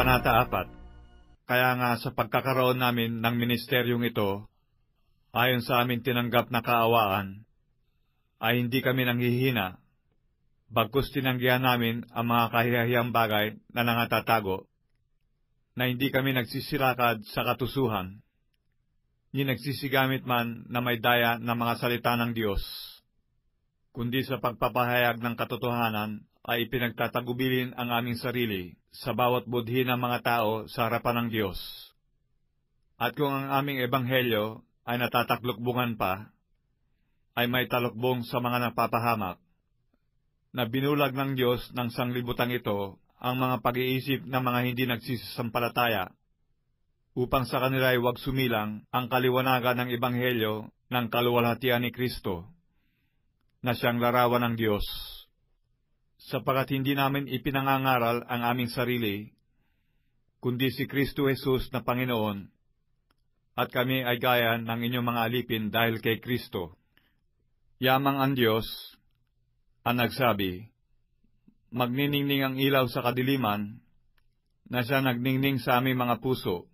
Kabanata 4. Kaya nga sa pagkakaroon namin ng ministeryong ito, ayon sa amin tinanggap na kaawaan, ay hindi kami nanghihina, bagkus tinanggihan namin ang mga kahiyahiyang bagay na nangatatago, na hindi kami nagsisirakad sa katusuhan, ni nagsisigamit man na may daya ng mga salita ng Diyos, kundi sa pagpapahayag ng katotohanan ay ipinagtatagubilin ang aming sarili sa bawat budhi ng mga tao sa harapan ng Diyos. At kung ang aming ebanghelyo ay natataklukbungan pa, ay may talukbong sa mga napapahamak, na binulag ng Diyos ng sanglibutang ito ang mga pag-iisip ng mga hindi nagsisampalataya, upang sa kanila ay huwag sumilang ang kaliwanagan ng ebanghelyo ng kaluwalhatian ni Kristo, na siyang larawan ng Diyos. Sapagat hindi namin ipinangangaral ang aming sarili, kundi si Kristo Jesus na Panginoon, at kami ay gaya ng inyong mga alipin dahil kay Kristo. Yamang ang Diyos ang nagsabi, magniningning ang ilaw sa kadiliman, na siya nagningning sa aming mga puso,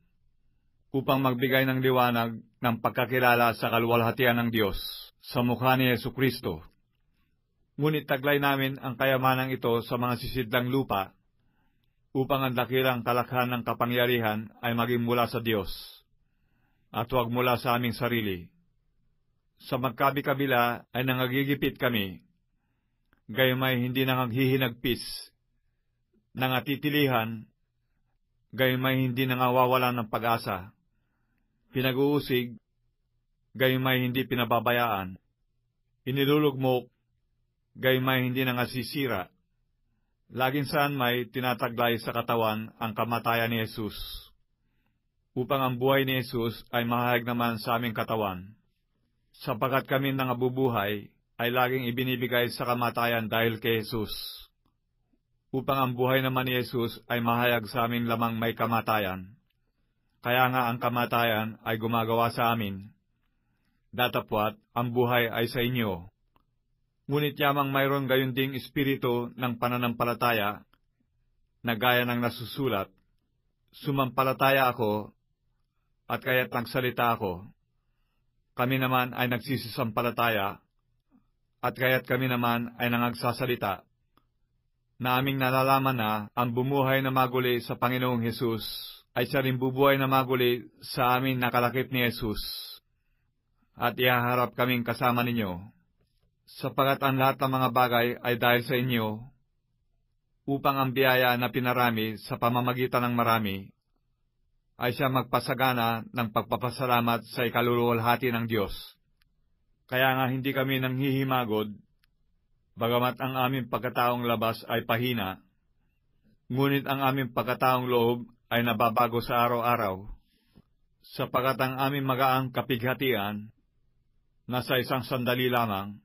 upang magbigay ng liwanag ng pagkakilala sa kaluwalhatian ng Diyos sa mukha ni Jesucristo. Ngunit taglay namin ang kayamanang ito sa mga sisidlang lupa, upang ang dakilang kalakhan ng kapangyarihan ay maging mula sa Diyos, at huwag mula sa aming sarili. Sa magkabi-kabila ay nangagigipit kami, gayumay hindi nangaghihinagpis, nangatitilihan, gayumay hindi nangawawalan ng pag-asa, pinag-uusig, gayumay hindi pinababayaan, inilulugmok, gayumay hindi nangasisira. Laging saan may tinataglay sa katawan ang kamatayan ni Jesus, upang ang buhay ni Jesus ay mahayag naman sa aming katawan. Sapagkat kami nangabubuhay ay laging ibinibigay sa kamatayan dahil kay Jesus, upang ang buhay naman ni Jesus ay mahayag sa aming lamang may kamatayan. Kaya nga ang kamatayan ay gumagawa sa amin, datapwat ang buhay ay sa inyo. Ngunit yamang mayroon gayon ding espiritu ng pananampalataya, na gaya ng nasusulat, sumampalataya ako, at kaya't nagsalita ako. Kami naman ay nagsisisampalataya, at kaya't kami naman ay nangagsasalita, na aming nalalaman na ang bumuhay na maguli sa Panginoong Hesus ay siya rin bubuhay na maguli sa aming nakalakip ni Jesus, at ihaharap kaming kasama ninyo. Sapagat ang lahat ng mga bagay ay dahil sa inyo, upang ang biyaya na pinarami sa pamamagitan ng marami, ay siya magpasagana ng pagpapasalamat sa ikaluluwalhati ng Diyos. Kaya nga hindi kami nanghihimagod, bagamat ang aming pagkataong labas ay pahina, ngunit ang aming pagkataong loob ay nababago sa araw-araw, sapagat ang aming magaang kapighatian, nasa isang sandali lamang,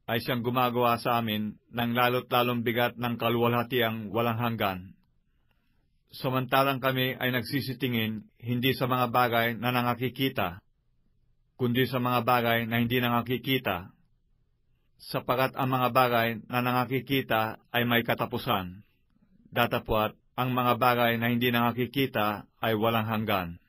ay siyang gumagawa sa amin ng lalo't-lalong bigat ng kaluwalhatiang walang hanggan. Samantalang kami ay nagsisitingin hindi sa mga bagay na nangakikita, kundi sa mga bagay na hindi nangakikita, sapagat ang mga bagay na nangakikita ay may katapusan, datapwat ang mga bagay na hindi nangakikita ay walang hanggan.